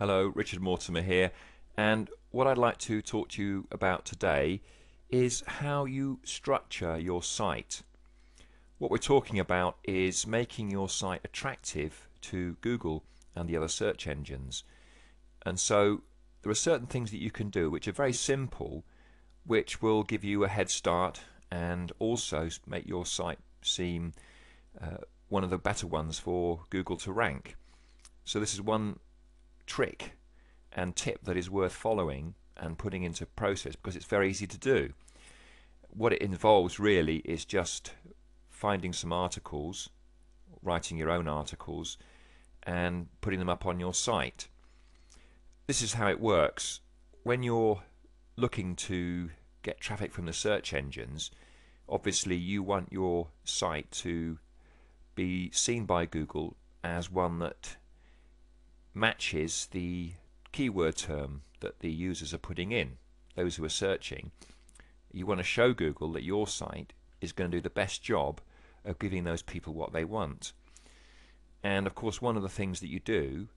Hello, Richard Mortimer here, and what I'd like to talk to you about today is how you structure your site. What we're talking about is making your site attractive to Google and the other search engines. And so there are certain things that you can do which are very simple, which will give you a head start and also make your site seem one of the better ones for Google to rank. So this is one trick and tip that is worth following and putting into process because it's very easy to do. What it involves really is just finding some articles, writing your own articles and putting them up on your site. This is how it works. When you're looking to get traffic from the search engines, obviously you want your site to be seen by Google as one that matches the keyword term that the users are putting in, those who are searching. You want to show Google that your site is going to do the best job of giving those people what they want. And of course one of the things that you do,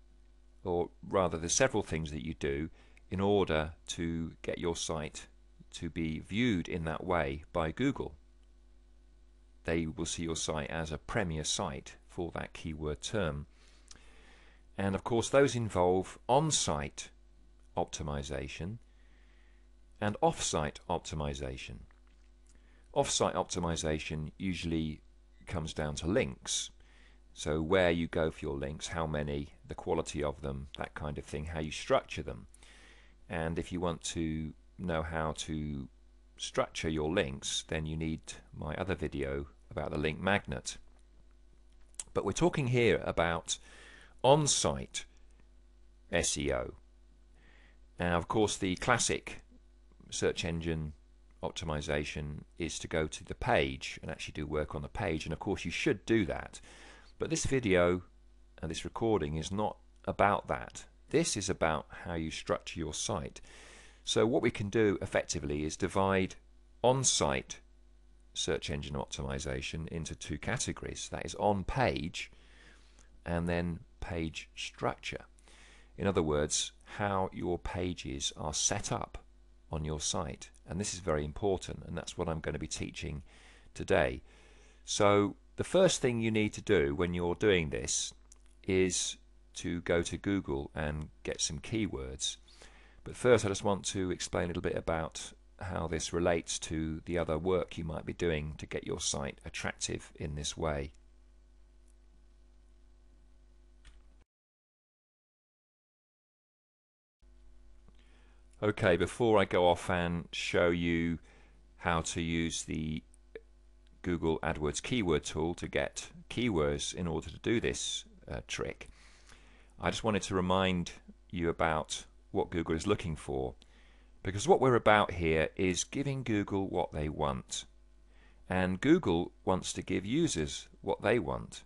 or rather there's several things that you do in order to get your site to be viewed in that way by Google. They will see your site as a premier site for that keyword term. And of course those involve on-site optimization and off-site optimization. Off-site optimization usually comes down to links. So where you go for your links, how many, the quality of them, that kind of thing, how you structure them. And if you want to know how to structure your links, then you need my other video about the link magnet. But we're talking here about on-site SEO. Now of course the classic search engine optimization is to go to the page and actually do work on the page, and of course you should do that, but this video and this recording is not about that. This is about how you structure your site. So what we can do effectively is divide on-site search engine optimization into two categories. That is on page and then page structure. In other words, how your pages are set up on your site, and this is very important, and that's what I'm going to be teaching today. So the first thing you need to do when you're doing this is to go to Google and get some keywords. But first I just want to explain a little bit about how this relates to the other work you might be doing to get your site attractive in this way. Okay, before I go off and show you how to use the Google AdWords keyword tool to get keywords in order to do this trick, I just wanted to remind you about what Google is looking for, because what we're about here is giving Google what they want, and Google wants to give users what they want.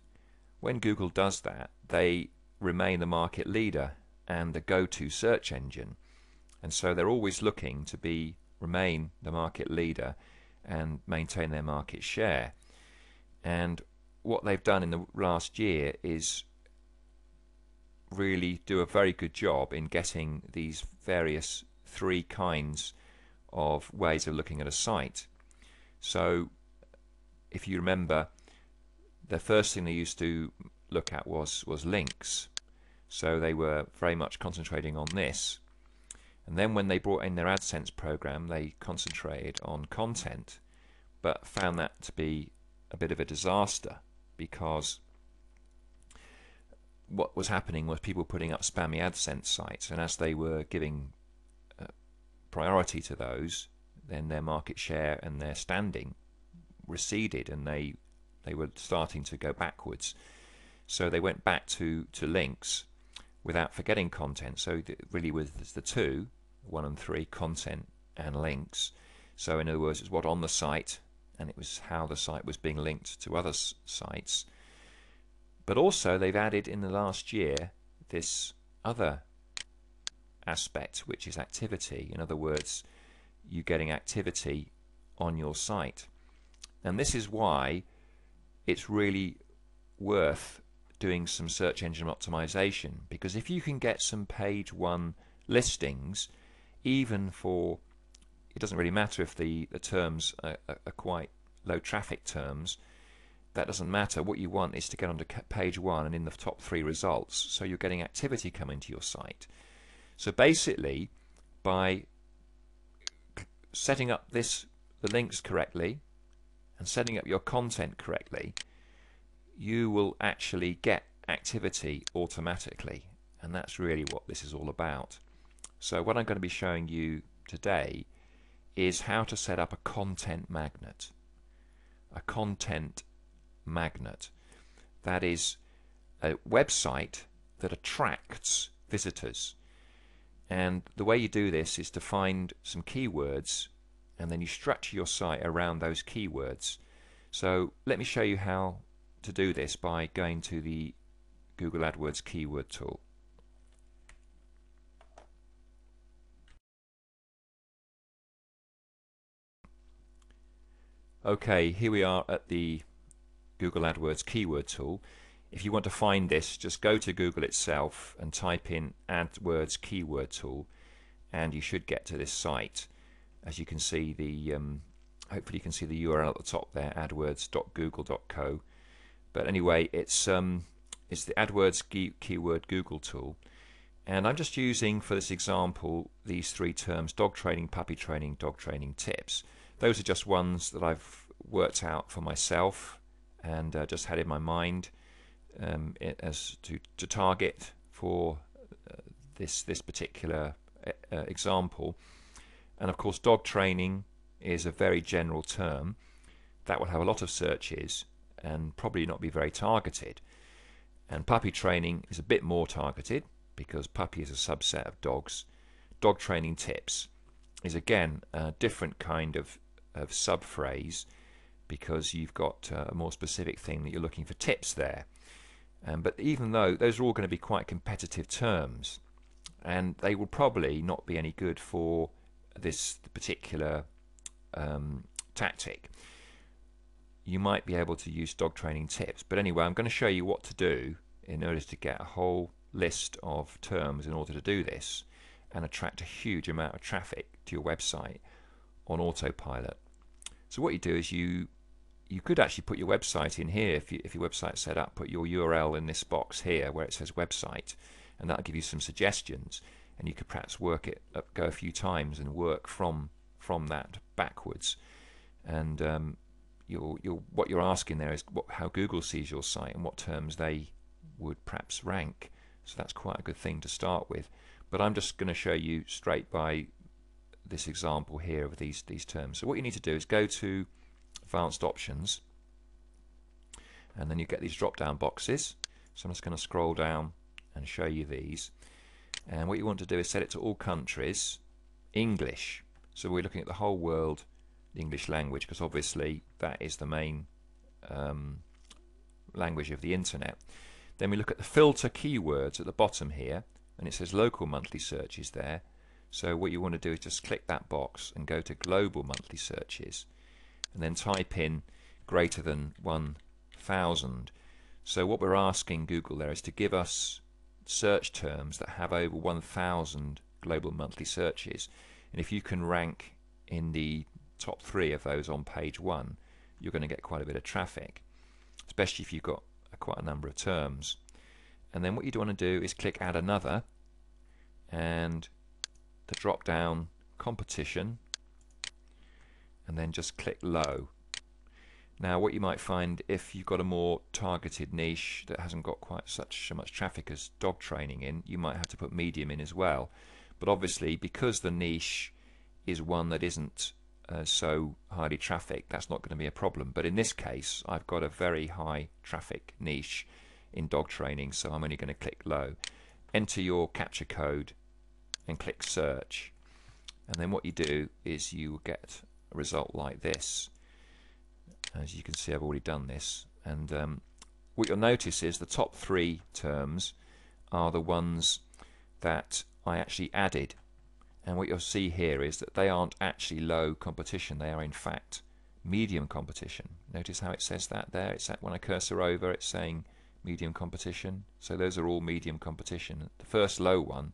When Google does that, they remain the market leader and the go-to search engine. And so they're always looking to remain the market leader and maintain their market share. And what they've done in the last year is really do a very good job in getting these various three kinds of ways of looking at a site. So if you remember, the first thing they used to look at was links. So they were very much concentrating on this. And then when they brought in their AdSense program, they concentrated on content, but found that to be a bit of a disaster, because what was happening was people putting up spammy AdSense sites, and as they were giving priority to those, then their market share and their standing receded, and they were starting to go backwards. So they went back to links without forgetting content. So it really was the two, 1 and 3, content and links. So in other words, it's what on the site, and it was how the site was being linked to other sites. But also they've added in the last year this other aspect, which is activity. In other words, you getting activity on your site. And this is why it's really worth doing some search engine optimization, because if you can get some page one listings, even for, it doesn't really matter if the terms are quite low traffic terms, that doesn't matter. What you want is to get onto page one and in the top 3 results, so you're getting activity coming to your site. So basically, by setting up the links correctly and setting up your content correctly, you will actually get activity automatically, and that's really what this is all about. So what I'm going to be showing you today is how to set up a content magnet. A content magnet, that is a website that attracts visitors. And the way you do this is to find some keywords, and then you structure your site around those keywords. So let me show you how to do this by going to the Google AdWords keyword tool. Okay, here we are at the Google AdWords keyword tool. If you want to find this, just go to Google itself and type in AdWords keyword tool, and you should get to this site. As you can see, hopefully you can see the URL at the top there, adwords.google.co. But anyway, it's the AdWords keyword Google tool, and I'm just using for this example these 3 terms: dog training, puppy training, dog training tips. Those are just ones that I've worked out for myself and just had in my mind as to target for this particular example. And of course, dog training is a very general term that will have a lot of searches and probably not be very targeted. And puppy training is a bit more targeted because puppy is a subset of dogs. Dog training tips is again a different kind of sub-phrase, because you've got a more specific thing that you're looking for tips there. But even though those are all going to be quite competitive terms, and they will probably not be any good for this particular tactic, you might be able to use dog training tips. But anyway, I'm going to show you what to do in order to get a whole list of terms in order to do this and attract a huge amount of traffic to your website on autopilot. So what you do is you could actually put your website in here. If your website's set up, put your URL in this box here where it says website, and that'll give you some suggestions, and you could perhaps work it up, go a few times and work from that backwards. And what you're asking there is how Google sees your site and what terms they would perhaps rank. So that's quite a good thing to start with. But I'm just going to show you straight by this example here of these terms. So what you need to do is go to Advanced Options, and then you get these drop down boxes. So I'm just going to scroll down and show you these, and what you want to do is set it to all countries, English. So we're looking at the whole world, the English language, because obviously that is the main language of the internet. Then we look at the filter keywords at the bottom here, and it says local monthly searches there. So what you want to do is just click that box and go to global monthly searches, and then type in greater than 1,000. So what we're asking Google there is to give us search terms that have over 1,000 global monthly searches, and if you can rank in the top 3 of those on page 1, you're going to get quite a bit of traffic, especially if you've got quite a number of terms. And then what you want to do is click add another, and the drop down competition, and then just click low. Now what you might find, if you've got a more targeted niche that hasn't got quite so much traffic as dog training in, you might have to put medium in as well. But obviously, because the niche is one that isn't so highly trafficked, that's not going to be a problem. But in this case, I've got a very high traffic niche in dog training, so I'm only going to click low. Enter your captcha code and click search, and then what you do is you get a result like this. As you can see, I've already done this, and what you'll notice is the top 3 terms are the ones that I actually added, and what you'll see here is that they aren't actually low competition, they are in fact medium competition. Notice how it says that there. It's that when I cursor over, it's saying medium competition. So those are all medium competition. The first low one